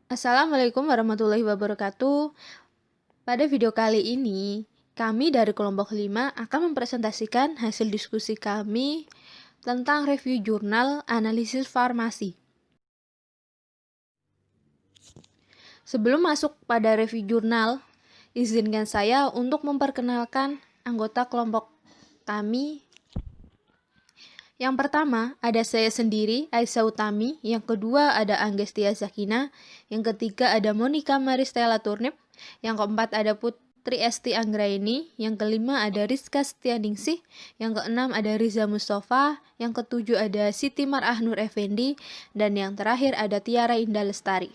Assalamualaikum warahmatullahi wabarakatuh. Pada video kali ini, kami dari kelompok 5 akan mempresentasikan hasil diskusi kami tentang review jurnal analisis farmasi. Sebelum masuk pada review jurnal, izinkan saya untuk memperkenalkan anggota kelompok kami. Yang pertama ada saya sendiri, Aisyah Utami. Yang kedua ada Anggestia Zakina. Yang ketiga ada Monica Maristella Turnip. Yang keempat ada Putri Esti Anggraini. Yang kelima ada Rizka Setianingsih. Yang keenam ada Riza Mustafa. Yang ketujuh ada Siti Mar'ah Nur Effendi. Dan yang terakhir ada Tiara Indah Lestari.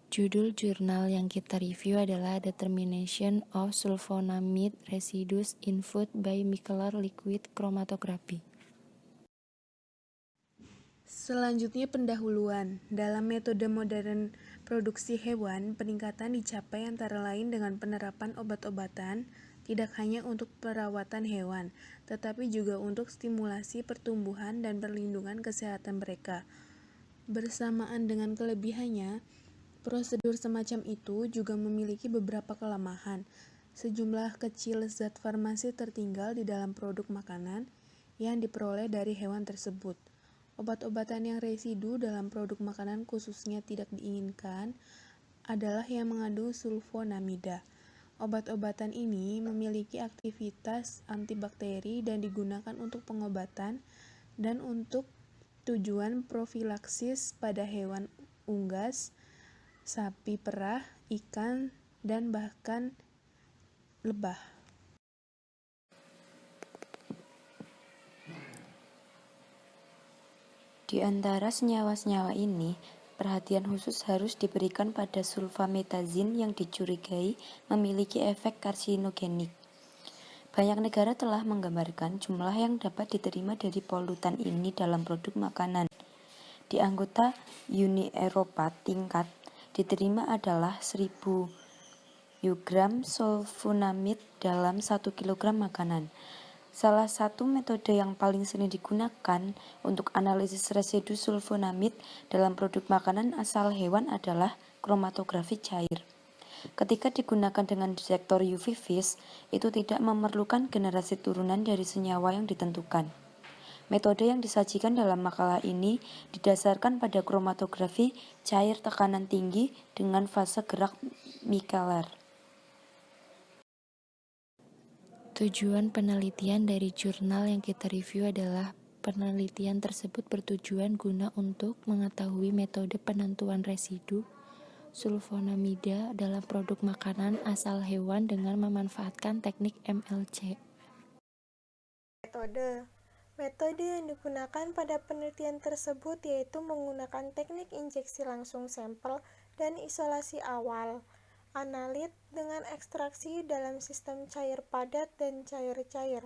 Judul jurnal yang kita review adalah Determination of Sulfonamide Residues in Food by Molecular Liquid Chromatography. Selanjutnya pendahuluan. Dalam metode modern produksi hewan, peningkatan dicapai antara lain dengan penerapan obat-obatan, tidak hanya untuk perawatan hewan, tetapi juga untuk stimulasi pertumbuhan dan perlindungan kesehatan mereka. Bersamaan dengan kelebihannya, prosedur semacam itu juga memiliki beberapa kelemahan. Sejumlah kecil zat farmasi tertinggal di dalam produk makanan yang diperoleh dari hewan tersebut. Obat-obatan yang residu dalam produk makanan khususnya tidak diinginkan adalah yang mengandung sulfonamida. Obat-obatan ini memiliki aktivitas antibakteri dan digunakan untuk pengobatan dan untuk tujuan profilaksis pada hewan unggas, sapi perah, ikan, dan bahkan lebah. Di antara senyawa-senyawa ini, perhatian khusus harus diberikan pada sulfametazin yang dicurigai memiliki efek karsinogenik. Banyak negara telah menggambarkan jumlah yang dapat diterima dari polutan ini dalam produk makanan. Di anggota Uni Eropa, tingkat diterima adalah 1000 mg sulfonamid dalam 1 kg makanan. Salah satu metode yang paling sering digunakan untuk analisis residu sulfonamid dalam produk makanan asal hewan adalah kromatografi cair. Ketika digunakan dengan detektor UV vis, itu tidak memerlukan generasi turunan dari senyawa yang ditentukan. Metode yang disajikan dalam makalah ini didasarkan pada kromatografi cair tekanan tinggi dengan fase gerak mikelar. Tujuan penelitian dari jurnal yang kita review adalah penelitian tersebut bertujuan guna untuk mengetahui metode penentuan residu sulfonamida dalam produk makanan asal hewan dengan memanfaatkan teknik MLC. Metode yang digunakan pada penelitian tersebut yaitu menggunakan teknik injeksi langsung sampel dan isolasi awal, analit dengan ekstraksi dalam sistem cair padat dan cair-cair.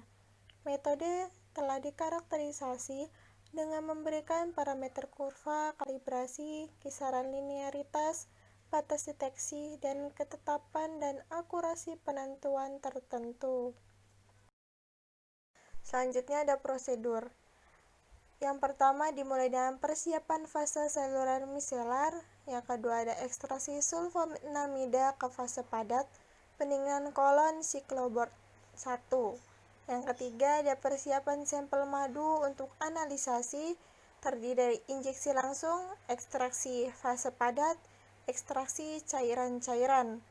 Metode telah dikarakterisasi dengan memberikan parameter kurva, kalibrasi, kisaran linearitas, batas deteksi, dan ketetapan dan akurasi penentuan tertentu. Selanjutnya ada prosedur. Yang pertama dimulai dengan persiapan fase saluran miselar. Yang kedua ada ekstraksi sulfonamida ke fase padat, pendinginan kolon siklobord 1. Yang ketiga ada persiapan sampel madu untuk analisasi, terdiri dari injeksi langsung, ekstraksi fase padat, ekstraksi cairan-cairan.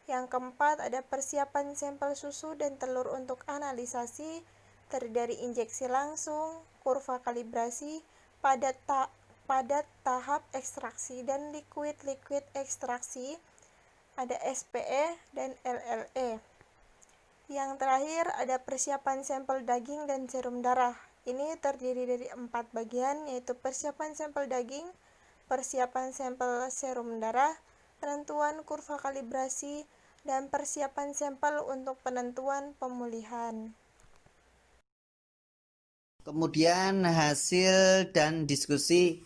Yang keempat ada persiapan sampel susu dan telur untuk analisasi, terdiri dari injeksi langsung, kurva kalibrasi, padat tahap ekstraksi, dan liquid ekstraksi, ada SPE dan LLE. Yang terakhir ada persiapan sampel daging dan serum darah. Ini terdiri dari 4 bagian, yaitu persiapan sampel daging, persiapan sampel serum darah, penentuan kurva kalibrasi, dan persiapan sampel untuk penentuan pemulihan. Kemudian hasil dan diskusi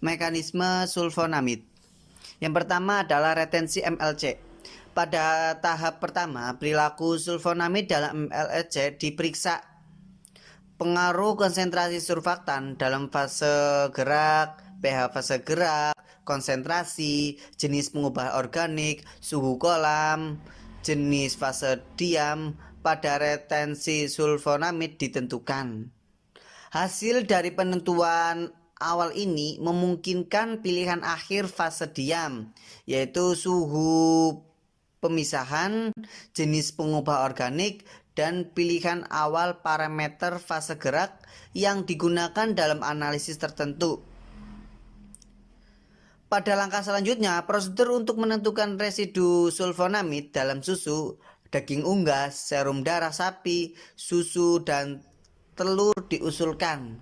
mekanisme sulfonamid. Yang pertama adalah retensi MLC. Pada tahap pertama, perilaku sulfonamid dalam MLC diperiksa. Pengaruh konsentrasi surfaktan dalam fase gerak pH fase gerak, konsentrasi, jenis pengubah organik, suhu kolam, jenis fase diam pada retensi sulfonamid ditentukan. Hasil dari penentuan awal ini memungkinkan pilihan akhir fase diam, yaitu suhu pemisahan, jenis pengubah organik, dan pilihan awal parameter fase gerak yang digunakan dalam analisis tertentu. Pada langkah selanjutnya, prosedur untuk menentukan residu sulfonamid dalam susu, daging unggas, serum darah sapi, susu, dan telur diusulkan.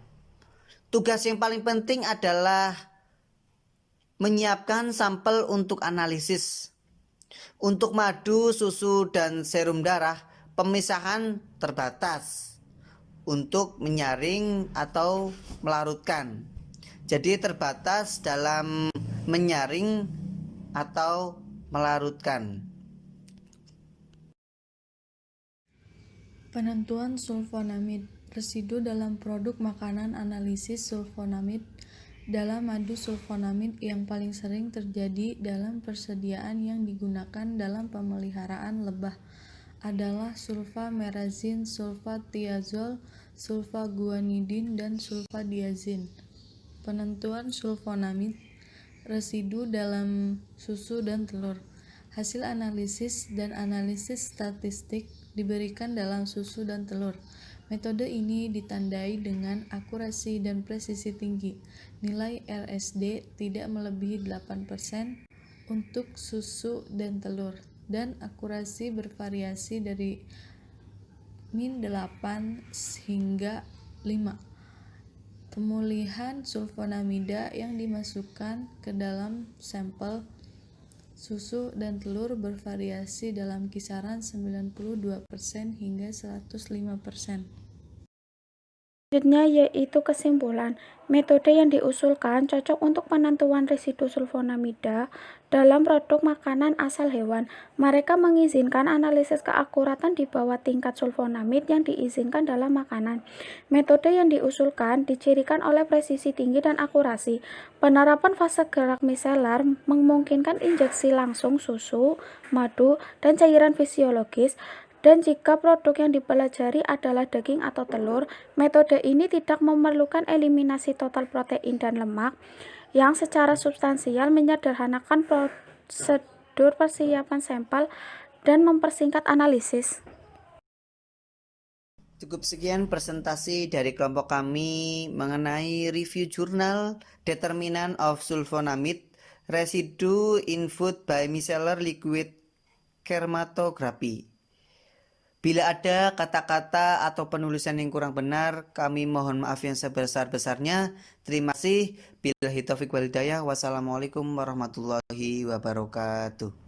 Tugas yang paling penting adalah menyiapkan sampel untuk analisis. Untuk madu, susu, dan serum darah, pemisahan terbatas untuk menyaring atau melarutkan. Jadi terbatas dalam menyaring atau melarutkan. Penentuan sulfonamid. Residu dalam produk makanan. Analisis sulfonamid dalam madu. Sulfonamid yang paling sering terjadi dalam persediaan yang digunakan dalam pemeliharaan lebah adalah sulfamerazin, sulfatiazol, sulfaguanidin, dan sulfadiazin. Penentuan sulfonamid residu dalam susu dan telur. Hasil analisis dan analisis statistik diberikan dalam susu dan telur. Metode ini ditandai dengan akurasi dan presisi tinggi. Nilai RSD tidak melebihi 8% untuk susu dan telur, dan akurasi bervariasi dari -8 hingga 5. Pemulihan sulfonamida yang dimasukkan ke dalam sampel susu dan telur bervariasi dalam kisaran 92% hingga 105%. Selanjutnya yaitu kesimpulan. Metode yang diusulkan cocok untuk penentuan residu sulfonamida dalam produk makanan asal hewan. Mereka mengizinkan analisis keakuratan di bawah tingkat sulfonamid yang diizinkan dalam makanan. Metode yang diusulkan dicirikan oleh presisi tinggi dan akurasi. Penerapan fase gerak miselar memungkinkan injeksi langsung susu, madu, dan cairan fisiologis. Dan jika produk yang dipelajari adalah daging atau telur, metode ini tidak memerlukan eliminasi total protein dan lemak, yang secara substansial menyederhanakan prosedur persiapan sampel dan mempersingkat analisis. Cukup sekian presentasi dari kelompok kami mengenai review jurnal Determinant of Sulfonamid Residue in Food by Micellar Liquid Chromatography. Bila ada kata-kata atau penulisan yang kurang benar, kami mohon maaf yang sebesar-besarnya. Terima kasih. Billahi taufiq wal hidayah. Wassalamualaikum warahmatullahi wabarakatuh.